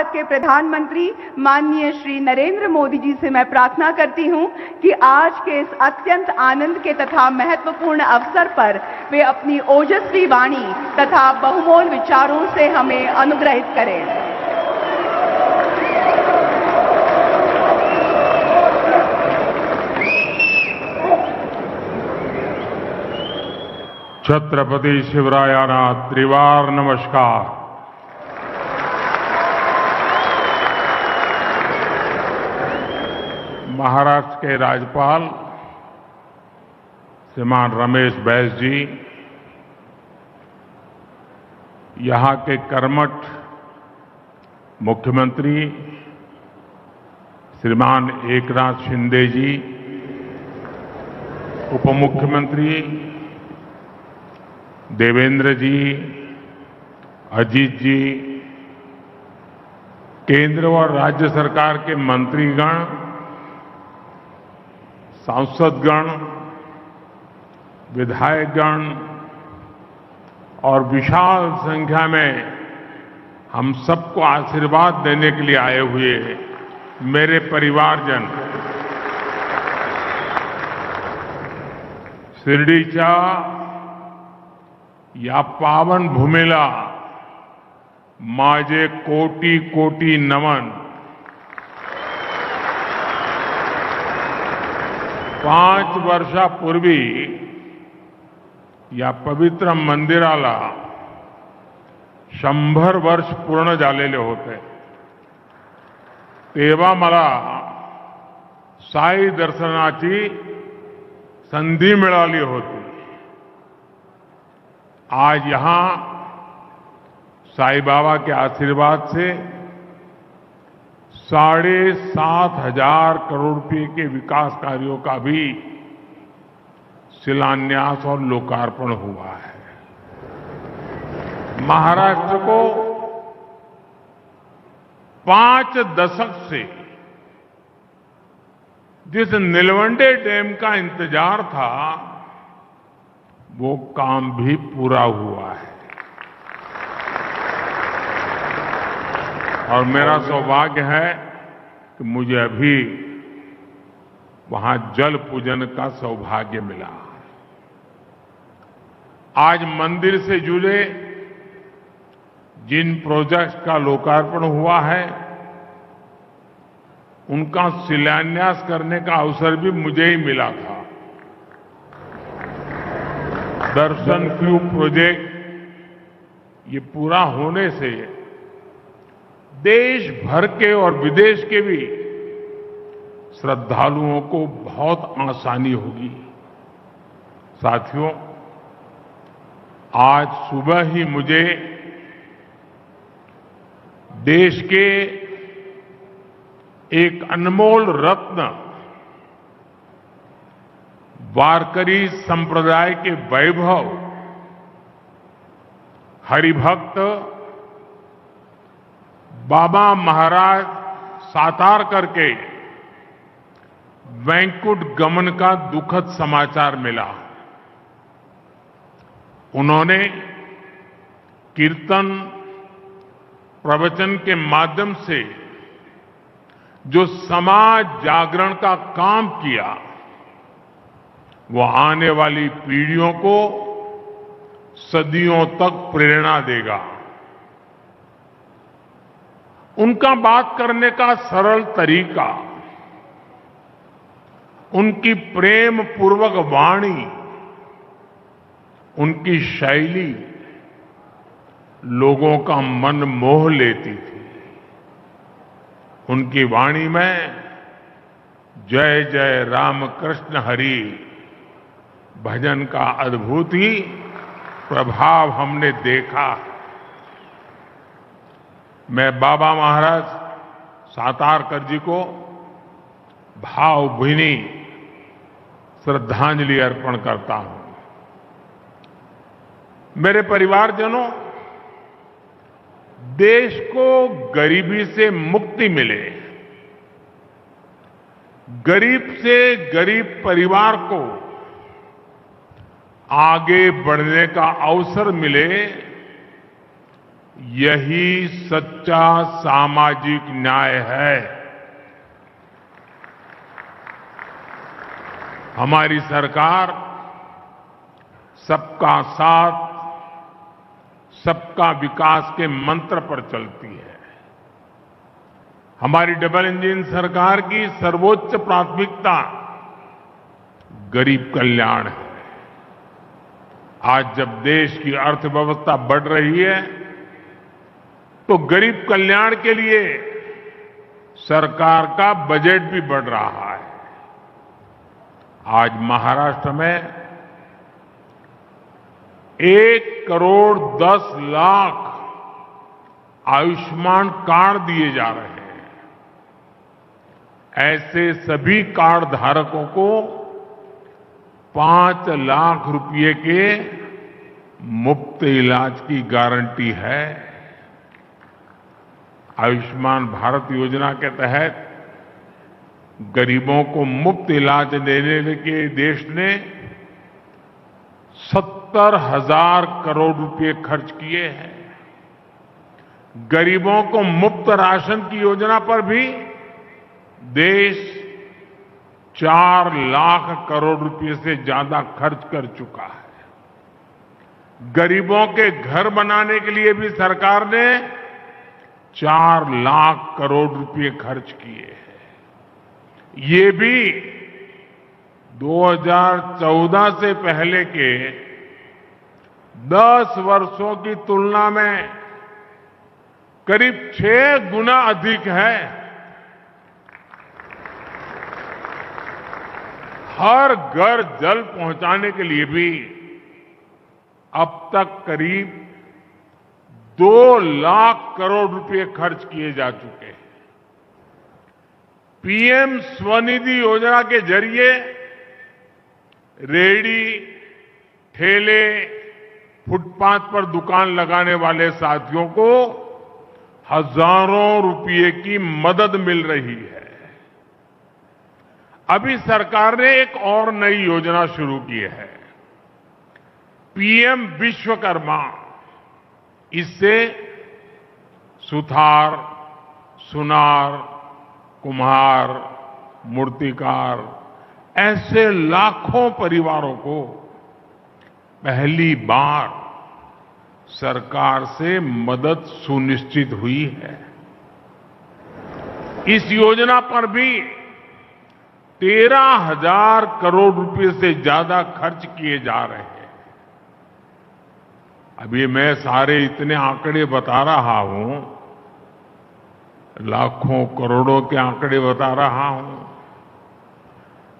भारत के प्रधानमंत्री माननीय श्री नरेंद्र मोदी जी से मैं प्रार्थना करती हूं कि आज के इस अत्यंत आनंद के तथा महत्वपूर्ण अवसर पर वे अपनी ओजस्वी वाणी तथा बहुमोल विचारों से हमें अनुग्रहित करें। छत्रपति शिवरायाना त्रिवार नमस्कार। महाराष्ट्र के राज्यपाल श्रीमान रमेश बैस जी, यहां के कर्मठ मुख्यमंत्री श्रीमान एकनाथ शिंदे जी, उप मुख्यमंत्री देवेंद्र जी, अजीत जी, केंद्र और राज्य सरकार के मंत्रीगण, सांसदगण, विधायकगण और विशाल संख्या में हम सबको आशीर्वाद देने के लिए आए हुए मेरे परिवारजन, शिर्डीच्या या पावन भूमीला माझे कोटी कोटी नमन। 5 वर्षापूर्वी या पवित्र मंदिराला 100 वर्ष पूर्ण झालेले होते। तेव्हा मला साई दर्शनाची संधी मिळाली होती। आज यहां साईं बाबा के आशीर्वाद से 7,500 करोड़ रुपए के विकास कार्यों का भी शिलान्यास और लोकार्पण हुआ है। महाराष्ट्र को 5 दशक से जिस नीलवंडे डैम का इंतजार था, वो काम भी पूरा हुआ है और मेरा सौभाग्य है कि मुझे अभी वहां जल पूजन का सौभाग्य मिला। आज मंदिर से जुड़े जिन प्रोजेक्ट्स का लोकार्पण हुआ है, उनका शिलान्यास करने का अवसर भी मुझे ही मिला था। दर्शन क्यू प्रोजेक्ट ये पूरा होने से देश भर के और विदेश के भी श्रद्धालुओं को बहुत आसानी होगी। साथियों, आज सुबह ही मुझे देश के एक अनमोल रत्न वारकरी संप्रदाय के वैभव हरिभक्त बाबा महाराज सातारकर के वैकुंठ गमन का दुखद समाचार मिला। उन्होंने कीर्तन प्रवचन के माध्यम से जो समाज जागरण का काम किया, वो आने वाली पीढ़ियों को सदियों तक प्रेरणा देगा। उनका बात करने का सरल तरीका, उनकी प्रेम पूर्वक वाणी, उनकी शैली लोगों का मन मोह लेती थी। उनकी वाणी में जय जय राम कृष्ण हरि भजन का अद्भुत ही प्रभाव हमने देखा। मैं बाबा महाराज सातारकर जी को भावभीनी श्रद्धांजलि अर्पण करता हूं। मेरे परिवारजनों, देश को गरीबी से मुक्ति मिले, गरीब से गरीब परिवार को आगे बढ़ने का अवसर मिले, यही सच्चा सामाजिक न्याय है। हमारी सरकार सबका साथ, सबका विकास के मंत्र पर चलती है। हमारी डबल इंजन सरकार की सर्वोच्च प्राथमिकता गरीब कल्याण है। आज जब देश की अर्थव्यवस्था बढ़ रही है तो गरीब कल्याण के लिए सरकार का बजट भी बढ़ रहा है। आज महाराष्ट्र में 1,10,00,000 आयुष्मान कार्ड दिए जा रहे हैं। ऐसे सभी कार्ड धारकों को 5 लाख रुपए के मुफ्त इलाज की गारंटी है। आयुष्मान भारत योजना के तहत गरीबों को मुफ्त इलाज देने के देश ने 70,000 करोड़ रुपए खर्च किए हैं। गरीबों को मुफ्त राशन की योजना पर भी देश 4 लाख करोड़ रुपए से ज्यादा खर्च कर चुका है। गरीबों के घर बनाने के लिए भी सरकार ने 4 लाख करोड़ रुपए खर्च किए हैं। ये भी 2014 से पहले के 10 वर्षों की तुलना में करीब 6 गुना अधिक है। हर घर जल पहुंचाने के लिए भी अब तक करीब 2 लाख करोड़ रुपए खर्च किए जा चुके हैं। पीएम स्वनिधि योजना के जरिए रेहड़ी, ठेले, फुटपाथ पर दुकान लगाने वाले साथियों को हजारों रुपए की मदद मिल रही है। अभी सरकार ने एक और नई योजना शुरू की है, पीएम विश्वकर्मा। इससे सुथार, सुनार, कुम्हार, मूर्तिकार ऐसे लाखों परिवारों को पहली बार सरकार से मदद सुनिश्चित हुई है। इस योजना पर भी 13,000 करोड़ रुपए से ज्यादा खर्च किए जा रहे हैं। अभी मैं सारे इतने आंकड़े बता रहा हूं, लाखों करोड़ों के आंकड़े बता रहा हूं।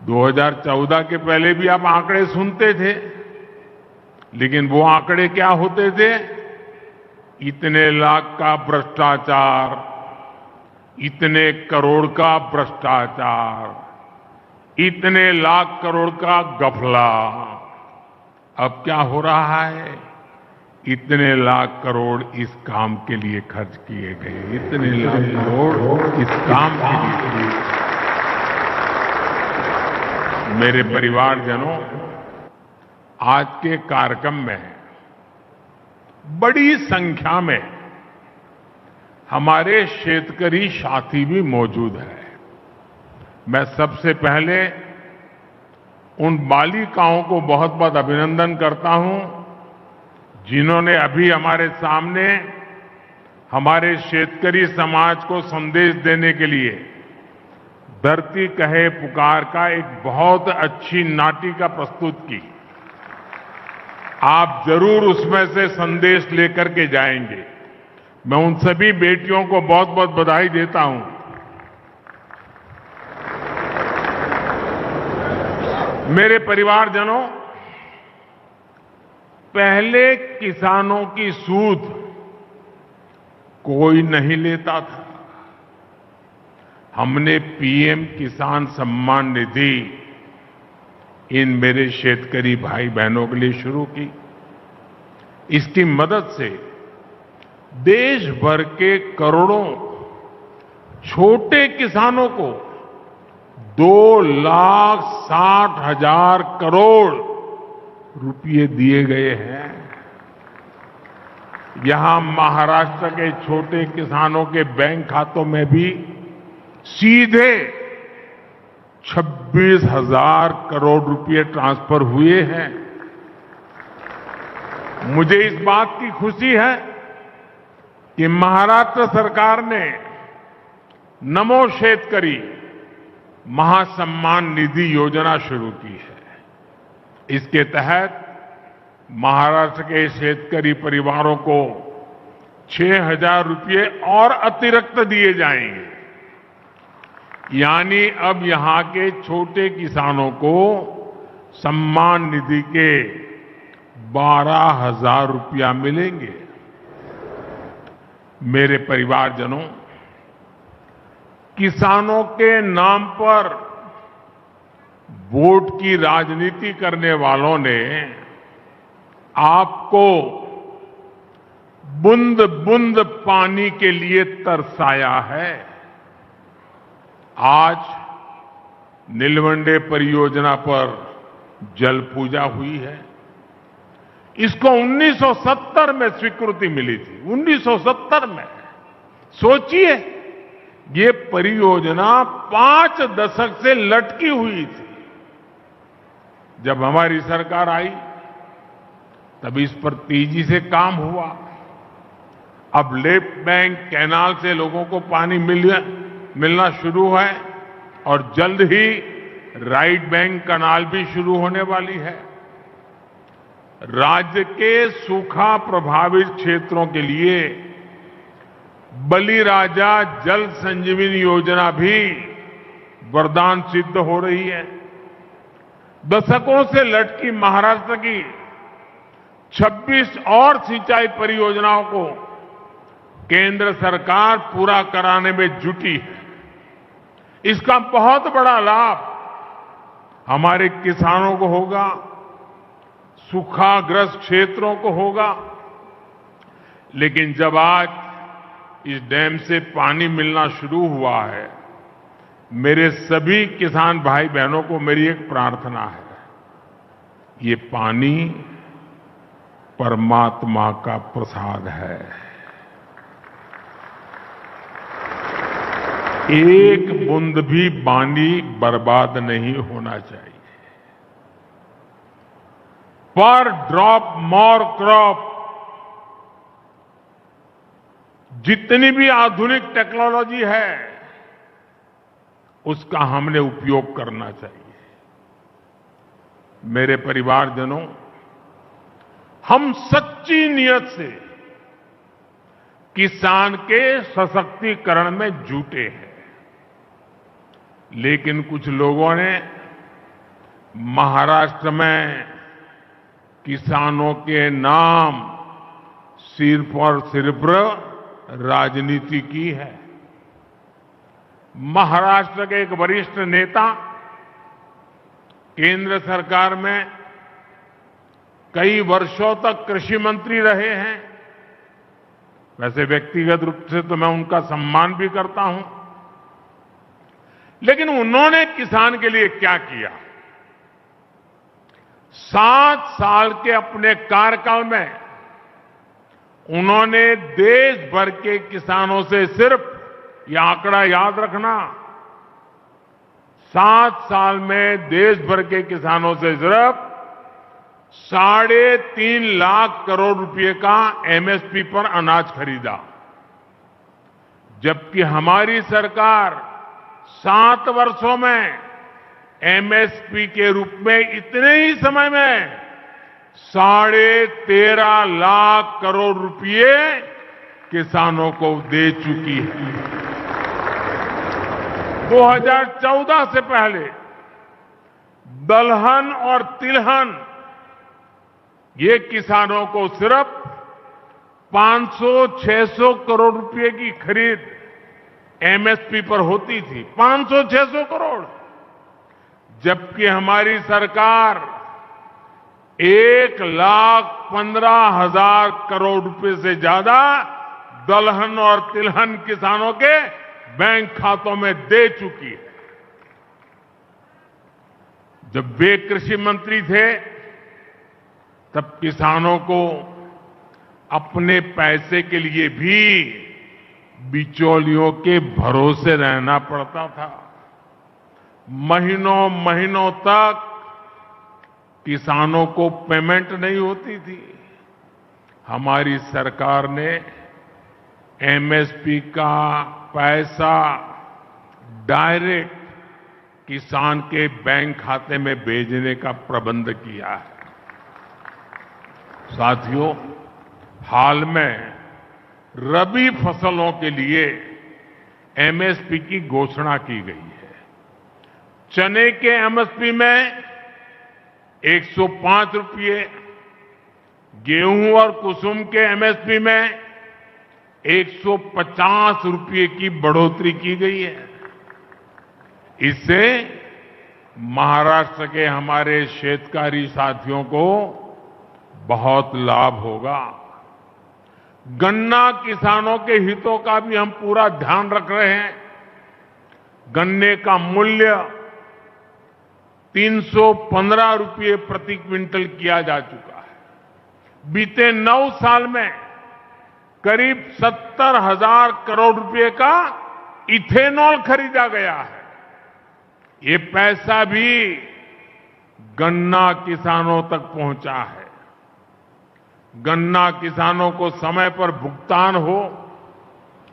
2014 के पहले भी आप आंकड़े सुनते थे, लेकिन वो आंकड़े क्या होते थे? इतने लाख का भ्रष्टाचार, इतने करोड़ का भ्रष्टाचार, इतने लाख करोड़ का गफला। अब क्या हो रहा है? इतने लाख करोड़ इस काम के लिए खर्च किए गए, इतने लाख करोड़ इस काम के लिए। मेरे परिवारजनों, आज के कार्यक्रम में बड़ी संख्या में हमारे शेतकरी साथी भी मौजूद हैं। मैं सबसे पहले उन बालिकाओं को बहुत बहुत अभिनंदन करता हूं जिन्होंने अभी हमारे सामने हमारे शेतकरी समाज को संदेश देने के लिए धरती कहे पुकार का एक बहुत अच्छी नाटिका प्रस्तुत की। आप जरूर उसमें से संदेश लेकर के जाएंगे। मैं उन सभी बेटियों को बहुत बहुत बधाई देता हूं। मेरे परिवारजनों, पहले किसानों की सूद कोई नहीं लेता था। हमने पीएम किसान सम्मान निधि इन मेरे शेतकरी भाई बहनों के लिए शुरू की। इसकी मदद से देश भर के करोड़ों छोटे किसानों को 2,60,000 करोड़ रुपए दिए गए हैं। यहां महाराष्ट्र के छोटे किसानों के बैंक खातों में भी सीधे 26,000 करोड़ रुपए ट्रांसफर हुए हैं। मुझे इस बात की खुशी है कि महाराष्ट्र सरकार ने नमो शेतकरी महासम्मान निधि योजना शुरू की है। इसके तहत महाराष्ट्र के शेतकरी परिवारों को 6,000 रुपए और अतिरिक्त दिए जाएंगे। यानी अब यहां के छोटे किसानों को सम्मान निधि के 12,000 रुपया मिलेंगे। मेरे परिवारजनों, किसानों के नाम पर वोट की राजनीति करने वालों ने आपको बूंद बूंद पानी के लिए तरसाया है। आज नीलवंडे परियोजना पर जल पूजा हुई है। इसको 1970 में स्वीकृति मिली थी। 1970 में। सोचिए, ये परियोजना 5 दशक से लटकी हुई थी। जब हमारी सरकार आई तब इस पर तेजी से काम हुआ। अब लेफ्ट बैंक कैनाल से लोगों को पानी मिलना शुरू है और जल्द ही राइट बैंक कैनाल भी शुरू होने वाली है। राज्य के सूखा प्रभावित क्षेत्रों के लिए बलिराजा जल संजीवनी योजना भी वरदान सिद्ध हो रही है। दशकों से लटकी महाराष्ट्र की 26 और सिंचाई परियोजनाओं को केंद्र सरकार पूरा कराने में जुटी है। इसका बहुत बड़ा लाभ हमारे किसानों को होगा, सूखाग्रस्त क्षेत्रों को होगा। लेकिन जब आज इस डैम से पानी मिलना शुरू हुआ है, मेरे सभी किसान भाई बहनों को मेरी एक प्रार्थना है। ये पानी परमात्मा का प्रसाद है। एक बूंद भी पानी बर्बाद नहीं होना चाहिए। पर ड्रॉप मोर क्रॉप। जितनी भी आधुनिक टेक्नोलॉजी है उसका हमने उपयोग करना चाहिए। मेरे परिवारजनों, हम सच्ची नियत से किसान के सशक्तिकरण में जुटे हैं। लेकिन कुछ लोगों ने महाराष्ट्र में किसानों के नाम सिर्फ और सिर्फ राजनीति की है। महाराष्ट्र के एक वरिष्ठ नेता केंद्र सरकार में कई वर्षों तक कृषि मंत्री रहे हैं। वैसे व्यक्तिगत रूप से तो मैं उनका सम्मान भी करता हूं, लेकिन उन्होंने किसान के लिए क्या किया? 7 साल के अपने कार्यकाल में उन्होंने देश भर के किसानों से सिर्फ, यह आंकड़ा याद रखना, 7 साल में देश भर के किसानों से सिर्फ 3.5 लाख करोड़ रुपए का एमएसपी पर अनाज खरीदा। जबकि हमारी सरकार 7 वर्षों में एमएसपी के रूप में इतने ही समय में 13.5 लाख करोड़ रुपए किसानों को दे चुकी है। 2014 से पहले दलहन और तिलहन ये किसानों को सिर्फ 500-600 करोड़ रुपए की खरीद एमएसपी पर होती थी। 500-600 करोड़। जबकि हमारी सरकार 1,15,000 करोड़ रुपए से ज्यादा दलहन और तिलहन किसानों के बैंक खातों में दे चुकी है। जब वे कृषि मंत्री थे तब किसानों को अपने पैसे के लिए भी बिचौलियों के भरोसे रहना पड़ता था। महीनों महीनों तक किसानों को पेमेंट नहीं होती थी। हमारी सरकार ने एमएसपी का पैसा डायरेक्ट किसान के बैंक खाते में भेजने का प्रबंध किया है। साथियों, हाल में रबी फसलों के लिए एमएसपी की घोषणा की गई है। चने के एमएसपी में 105 रुपये, गेहूं और कुसुम के एमएसपी में 150 रुपये की बढ़ोतरी की गई है। इससे महाराष्ट्र के हमारे शेतकारी साथियों को बहुत लाभ होगा। गन्ना किसानों के हितों का भी हम पूरा ध्यान रख रहे हैं। गन्ने का मूल्य 315 रुपये प्रति क्विंटल किया जा चुका है। बीते 9 साल में करीब 70,000 करोड़ रुपए का इथेनॉल खरीदा गया है। ये पैसा भी गन्ना किसानों तक पहुंचा है। गन्ना किसानों को समय पर भुगतान हो,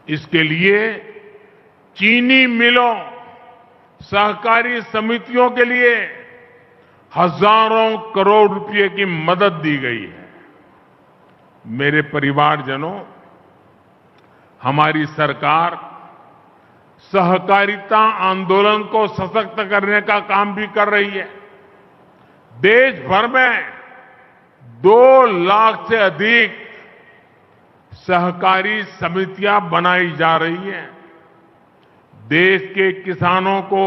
इसके लिए चीनी मिलों, सहकारी समितियों के लिए हजारों करोड़ रुपए की मदद दी गई है। मेरे परिवारजनों, हमारी सरकार सहकारिता आंदोलन को सशक्त करने का काम भी कर रही है। देश भर में 2 लाख से अधिक सहकारी समितियां बनाई जा रही हैं। देश के किसानों को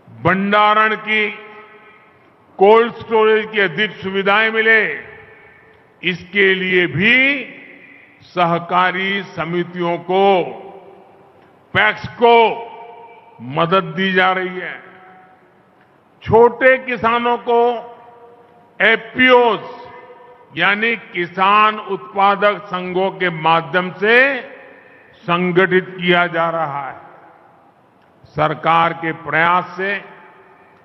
भंडारण की, कोल्ड स्टोरेज की अधिक सुविधाएं मिले, इसके लिए भी सहकारी समितियों को, पैक्स को मदद दी जा रही है। छोटे किसानों को एफपीओज यानी किसान उत्पादक संघों के माध्यम से संगठित किया जा रहा है। सरकार के प्रयास से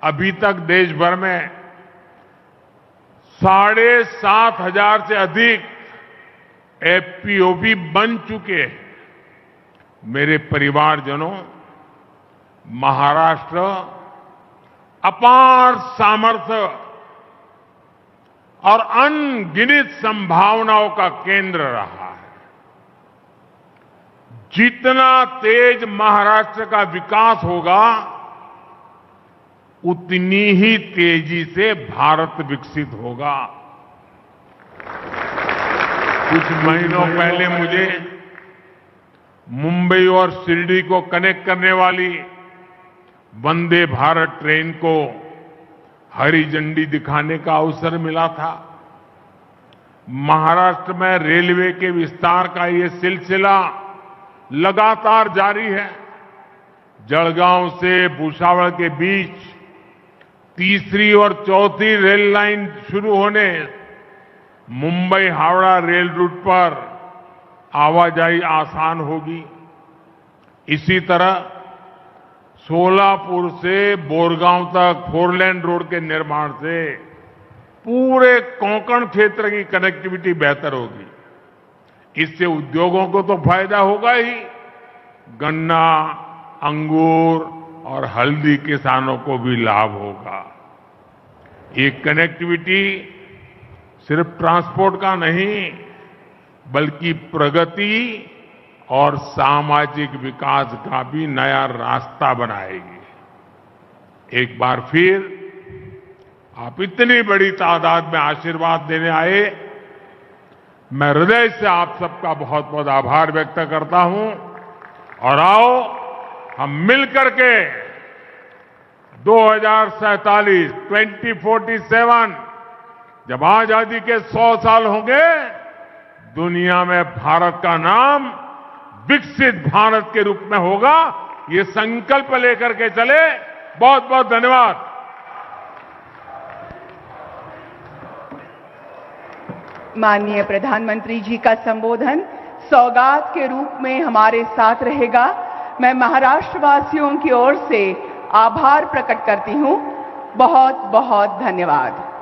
अभी तक देश भर में 7,500 से अधिक एफपीओ भी बन चुके हैं। मेरे परिवारजनों, महाराष्ट्र अपार सामर्थ्य और अनगिनत संभावनाओं का केंद्र रहा है। जितना तेज महाराष्ट्र का विकास होगा, उतनी ही तेजी से भारत विकसित होगा। कुछ महीनों पहले मुझे मुंबई और शिरडी को कनेक्ट करने वाली वंदे भारत ट्रेन को हरी झंडी दिखाने का अवसर मिला था। महाराष्ट्र में रेलवे के विस्तार का ये सिलसिला लगातार जारी है। जलगांव से भुसावल के बीच तीसरी और चौथी रेल लाइन शुरू होने, मुंबई हावड़ा रेल रूट पर आवाजाही आसान होगी। इसी तरह सोलापुर से बोरगांव तक 4 लेन रोड के निर्माण से पूरे कोंकण क्षेत्र की कनेक्टिविटी बेहतर होगी। इससे उद्योगों को तो फायदा होगा ही, गन्ना, अंगूर और हल्दी किसानों को भी लाभ होगा। ये कनेक्टिविटी सिर्फ ट्रांसपोर्ट का नहीं, बल्कि प्रगति और सामाजिक विकास का भी नया रास्ता बनाएगी। एक बार फिर आप इतनी बड़ी तादाद में आशीर्वाद देने आए, मैं हृदय से आप सबका बहुत बहुत आभार व्यक्त करता हूं। और आओ हम मिलकर के 2047 2047 जब आजादी के 100 साल होंगे, दुनिया में भारत का नाम विकसित भारत के रूप में होगा। ये संकल्प लेकर के चले। बहुत बहुत धन्यवाद। माननीय प्रधानमंत्री जी का संबोधन सौगात के रूप में हमारे साथ रहेगा। मैं महाराष्ट्र वासियों की ओर से आभार प्रकट करती हूं। बहुत बहुत धन्यवाद।